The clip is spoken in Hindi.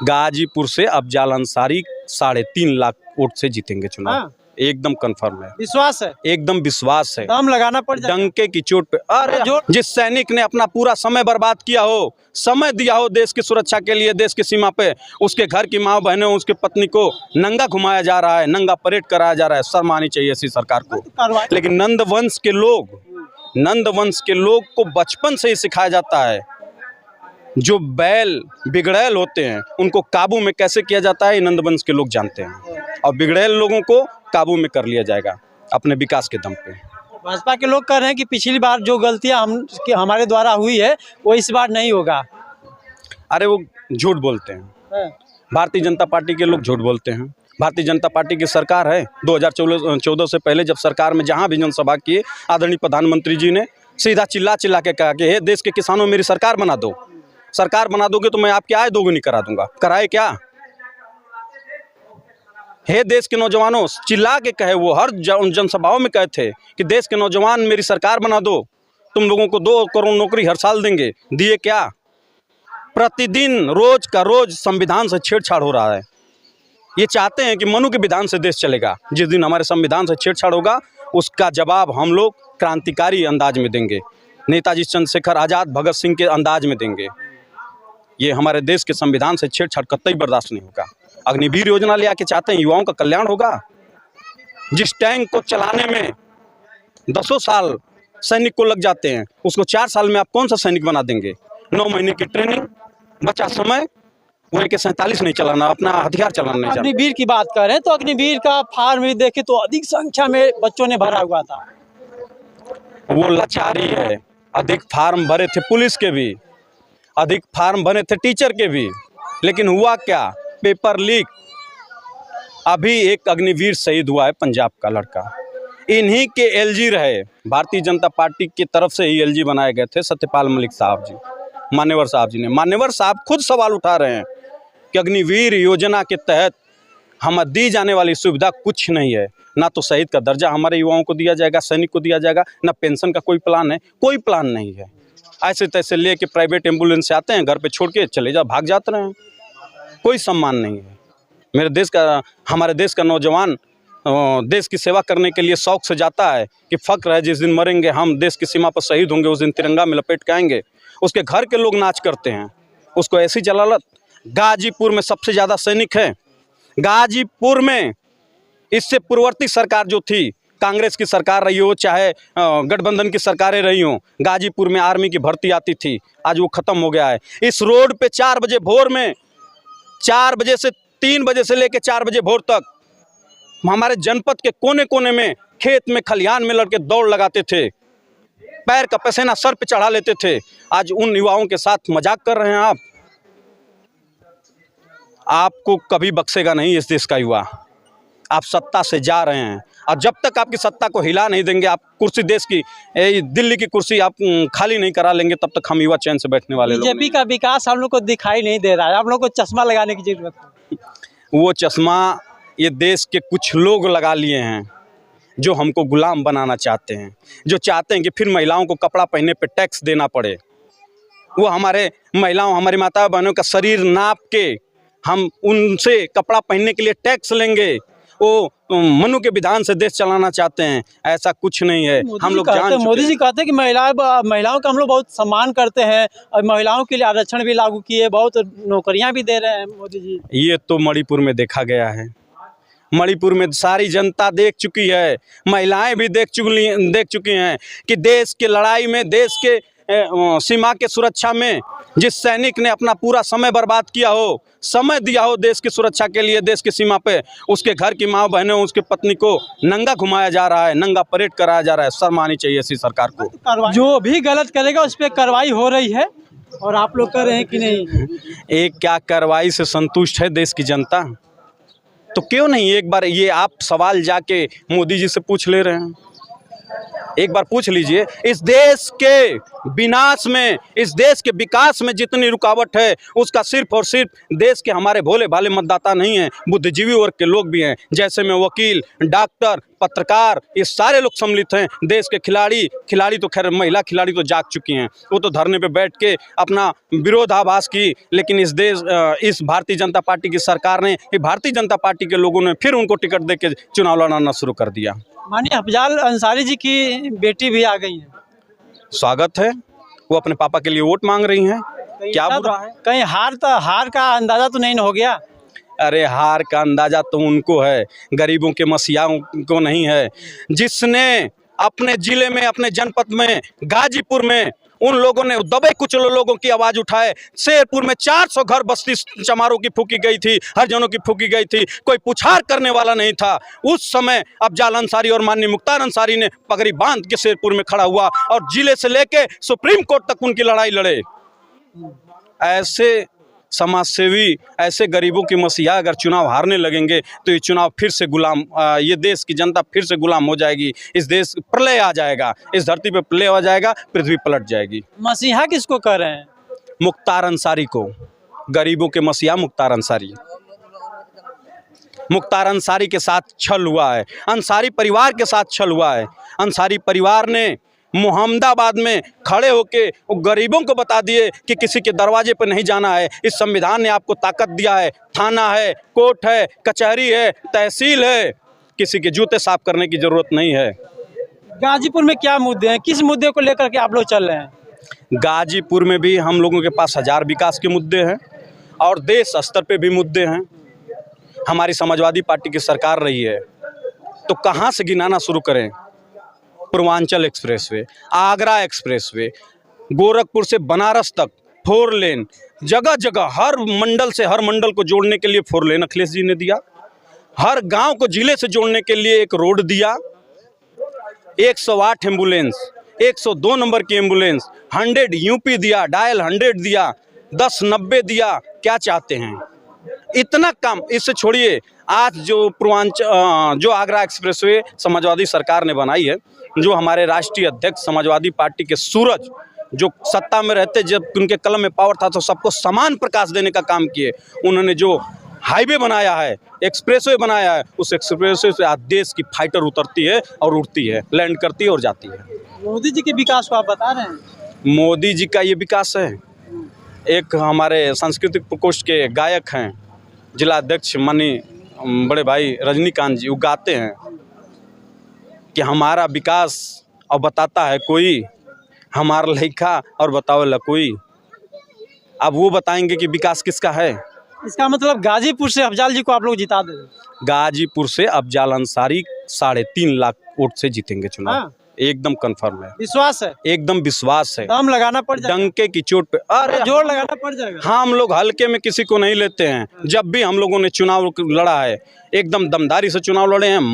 गाजीपुर से अफजाल अंसारी 3.5 लाख वोट से जीतेंगे चुनाव। हाँ। एकदम कंफर्म है, विश्वास है, एकदम विश्वास है। दम लगाना पड़ जाए डंके की चोट पे। अरे जिस सैनिक ने अपना पूरा समय बर्बाद किया हो, समय दिया हो देश की सुरक्षा के लिए, देश की सीमा पे, उसके घर की माँ बहनों, उसके पत्नी को नंगा घुमाया जा रहा है, नंगा परेड कराया जा रहा है, शर्म आनी चाहिए ऐसी सरकार को। लेकिन नंदवंश के लोग को बचपन से ही सिखाया जाता है, जो बैल बिगड़ैल होते हैं उनको काबू में कैसे किया जाता है, नंदवंश के लोग जानते हैं। और बिगड़ैल लोगों को काबू में कर लिया जाएगा अपने विकास के दम पे। भाजपा के लोग कह रहे हैं कि पिछली बार जो गलतियां हमारे द्वारा हुई है वो इस बार नहीं होगा। अरे वो झूठ बोलते हैं। भारतीय जनता पार्टी के लोग झूठ बोलते हैं। भारतीय जनता पार्टी की सरकार है। 2014 से पहले जब सरकार में जहां भी जनसभा किए, आदरणीय प्रधानमंत्री जी ने सीधा चिल्ला के कहा कि हे देश के किसानों मेरी सरकार बना दो, सरकार बना दोगे तो मैं आपकी आय दोगुनी करा दूंगा। कराए क्या? हे देश के नौजवानों, चिल्ला के कहे, वो हर जनसभाओं में कहे थे कि देश के नौजवान मेरी सरकार बना दो, तुम लोगों को 2 करोड़ नौकरी हर साल देंगे। दिए क्या? प्रतिदिन रोज का रोज संविधान से छेड़छाड़ हो रहा है। ये चाहते हैं कि मनु के विधान से देश चलेगा। जिस दिन हमारे संविधान से छेड़छाड़ होगा उसका जवाब हम लोग क्रांतिकारी अंदाज में देंगे, नेताजी चंद्रशेखर आज़ाद, भगत सिंह के अंदाज में देंगे। ये हमारे देश के संविधान से छेड़छाड़ कतई बर्दाश्त नहीं होगा। अग्निवीर योजना ले आके चाहते हैं युवाओं का कल्याण होगा। जिस टैंक को चलाने में 10 साल सैनिक को लग जाते हैं, उसको 4 साल में आप कौन सा सैनिक बना देंगे? 9 महीने की ट्रेनिं, बचा समय, वो AK-47 नहीं चलाना, अपना हथियार चलाना नहीं। अग्निवीर की बात कर रहे हैं तो अग्निवीर का फार्म भी देखे तो अधिक संख्या में बच्चों ने भरा हुआ था। वो लाचारी है। अधिक फार्म भरे थे पुलिस के भी, अधिक फार्म भरे थे टीचर के भी, लेकिन हुआ क्या? Paper leak. अभी एक अग्निवीर शहीद हुआ है, पंजाब का लड़का। इन्हीं के LG रहे। भारतीय जनता पार्टी की तरफ से ही LG बनाए गए थे सत्यपाल मलिक साहब जी, मान्यवर साहब जी ने। मान्यवर साहब खुद सवाल उठा रहे हैं कि अग्निवीर योजना के तहत हमें दी जाने वाली सुविधा कुछ नहीं है। ना तो शहीद का दर्जा हमारे युवाओं को दिया जाएगा, सैनिक को दिया जाएगा, ना पेंशन का कोई प्लान है, कोई प्लान नहीं है। ऐसे तैसे ले के प्राइवेट एम्बुलेंस से आते हैं, घर पे छोड़ के चले जाओ, भाग जाते रहे हैं। कोई सम्मान नहीं है। हमारे देश का नौजवान देश की सेवा करने के लिए शौक से जाता है कि फ़क्र है जिस दिन मरेंगे हम, देश की सीमा पर शहीद होंगे, उस दिन तिरंगा में लपेट के आएंगे। उसके घर के लोग नाच करते हैं, उसको ऐसी जलालत। गाजीपुर में सबसे ज़्यादा सैनिक है। गाजीपुर में इससे पूर्ववर्ती सरकार जो थी, कांग्रेस की सरकार रही हो चाहे गठबंधन की सरकारें रही हों, गाजीपुर में आर्मी की भर्ती आती थी। आज वो ख़त्म हो गया है। इस रोड पे 4 बजे भोर में, 4 बजे से 3 बजे से लेकर 4 बजे भोर तक हमारे जनपद के कोने कोने में, खेत में, खलिहान में लड़के दौड़ लगाते थे, पैर का पसीना सर पे चढ़ा लेते थे। आज उन युवाओं के साथ मजाक कर रहे हैं आप। आपको कभी बख्शेगा नहीं इस देश का युवा। आप सत्ता से जा रहे हैं और जब तक आपकी सत्ता को हिला नहीं देंगे, आप कुर्सी, देश की दिल्ली की कुर्सी आप खाली नहीं करा लेंगे, तब तक हम युवा चैन से बैठने वाले लोग। बीजेपी का विकास हम लोग को दिखाई नहीं दे रहा है। आप लोग को चश्मा लगाने की जरूरत है। वो चश्मा ये देश के कुछ लोग लगा लिए हैं जो हमको गुलाम बनाना चाहते हैं, जो चाहते हैं कि फिर महिलाओं को कपड़ा पहनने पे टैक्स देना पड़े। वो हमारे महिलाओं, हमारी माता बहनों का शरीर नाप के हम उनसे कपड़ा पहनने के लिए टैक्स लेंगे। वो मनु के विधान से देश चलाना चाहते हैं। ऐसा कुछ नहीं है। हम लोग जान, मोदी जी कहते हैं कि महिलाओं का हम लोग बहुत सम्मान करते हैं और महिलाओं के लिए आरक्षण भी लागू किए, बहुत नौकरियां भी दे रहे हैं मोदी जी। ये तो मणिपुर में देखा गया है। मणिपुर में सारी जनता देख चुकी है, महिलाएं भी देख चुकी हैं कि देश की लड़ाई में, देश के सीमा के सुरक्षा में जिस सैनिक ने अपना पूरा समय बर्बाद किया हो, समय दिया हो देश की सुरक्षा के लिए, देश की सीमा पे, उसके घर की माँ बहनों, उसके पत्नी को नंगा घुमाया जा रहा है, नंगा परेड कराया जा रहा है। शर्म आनी चाहिए ऐसी सरकार को। जो भी गलत करेगा उस पर कार्रवाई हो रही है और आप लोग कर रहे हैं कि नहीं? एक क्या कार्रवाई से संतुष्ट है देश की जनता? तो क्यों नहीं एक बार ये आप सवाल जाके मोदी जी से पूछ ले रहे हैं। एक बार पूछ लीजिए, इस देश के विनाश में, इस देश के विकास में जितनी रुकावट है, उसका सिर्फ और सिर्फ देश के हमारे भोले भाले मतदाता नहीं हैं, बुद्धिजीवी वर्ग के लोग भी हैं, जैसे में वकील, डॉक्टर, पत्रकार, ये सारे लोग सम्मिलित हैं। देश के खिलाड़ी तो खैर महिला खिलाड़ी तो जाग चुकी हैं, वो तो धरने पे बैठ के अपना विरोधाभास की, लेकिन इस भारतीय जनता पार्टी की सरकार ने, ये भारतीय जनता पार्टी के लोगों ने फिर उनको टिकट दे के चुनाव लड़ाना शुरू कर दिया। माननीय अफजाल अंसारी जी की बेटी भी आ गई है, स्वागत है, वो अपने पापा के लिए वोट मांग रही हैं, क्या बुरा है? कहीं हार का अंदाजा तो नहीं हो गया? अरे हार का अंदाजा तो उनको है, गरीबों के मसीहाओं को नहीं है। जिसने अपने जिले में, अपने जनपद में, गाजीपुर में उन लोगों ने दबे कुचले लोगों की आवाज़ उठाए। शेरपुर में 400 घर बस्ती चमारों की फूकी गई थी, हरिजनों की फूकी गई थी, कोई पुछार करने वाला नहीं था। उस समय अफजाल अंसारी और माननीय मुख्तार अंसारी ने पगड़ी बांध के शेरपुर में खड़ा हुआ और जिले से लेके सुप्रीम कोर्ट तक उनकी लड़ाई लड़े। ऐसे समाजसेवी, ऐसे गरीबों की मसीहा अगर चुनाव हारने लगेंगे तो ये चुनाव फिर से गुलाम, ये देश की जनता फिर से गुलाम हो जाएगी। इस देश प्रलय आ जाएगा, इस धरती पे प्रलय आ जाएगा, पृथ्वी पलट जाएगी। मसीहा किसको कह रहे हैं? मुख्तार अंसारी को, गरीबों के मसीहा मुख्तार अंसारी। मुख्तार अंसारी के साथ छल हुआ है, अंसारी परिवार के साथ छल हुआ है। अंसारी परिवार ने मोहम्मदाबाद में खड़े होके गरीबों को बता दिए कि किसी के दरवाजे पर नहीं जाना है। इस संविधान ने आपको ताकत दिया है, थाना है, कोर्ट है, कचहरी है, तहसील है, किसी के जूते साफ करने की जरूरत नहीं है। गाजीपुर में क्या मुद्दे हैं, किस मुद्दे को लेकर के आप लोग चल रहे हैं? गाजीपुर में भी हम लोगों के पास 1000 विकास के मुद्दे हैं और देश स्तर पे भी मुद्दे हैं। हमारी समाजवादी पार्टी की सरकार रही है तो कहाँ से गिनाना शुरू करें? पूर्वांचल एक्सप्रेसवे, आगरा एक्सप्रेसवे, गोरखपुर से बनारस तक 4 लेन, जगह जगह हर मंडल से हर मंडल को जोड़ने के लिए 4 लेन अखिलेश जी ने दिया। हर गांव को जिले से जोड़ने के लिए एक रोड दिया। 108 एम्बुलेंस, 102 नंबर की एम्बुलेंस, 100 यूपी दिया, डायल 100 दिया, 1090 दिया। क्या चाहते हैं? इतना काम। इससे छोड़िए, आज जो आगरा एक्सप्रेसवे समाजवादी सरकार ने बनाई है, जो हमारे राष्ट्रीय अध्यक्ष समाजवादी पार्टी के सूरज, जो सत्ता में रहते जब उनके कलम में पावर था तो सबको समान प्रकाश देने का काम किए। उन्होंने जो हाईवे बनाया है, एक्सप्रेसवे बनाया है, उस एक्सप्रेसवे से आज देश की फाइटर उतरती है और उड़ती है, लैंड करती है और जाती है। मोदी जी के विकास को आप बता रहे हैं? मोदी जी का ये विकास है। एक हमारे सांस्कृतिक प्रकोष्ठ के गायक हैं, जिला अध्यक्ष माननीय बड़े भाई रजनीकांत जी, वो गाते हैं कि हमारा विकास और बताता है कोई, हमारा लइका और बतावेला कोई। अब वो बताएंगे कि विकास किसका है। इसका मतलब गाजीपुर से अफजाल जी को आप लोग जिता देंगे? गाजीपुर से अफजाल अंसारी 3.5 लाख वोट से जीतेंगे चुनाव। हाँ। एकदम कंफर्म है, विश्वास है? एकदम विश्वास है। दम लगाना पड़ जाएगा, डंके की चोट पे, अरे जोर लगाना पड़ जाएगा। हम लोग हल्के में किसी को नहीं लेते हैं। जब भी हम लोगों ने चुनाव लड़ा है, एकदम दमदारी से चुनाव लड़े हैं।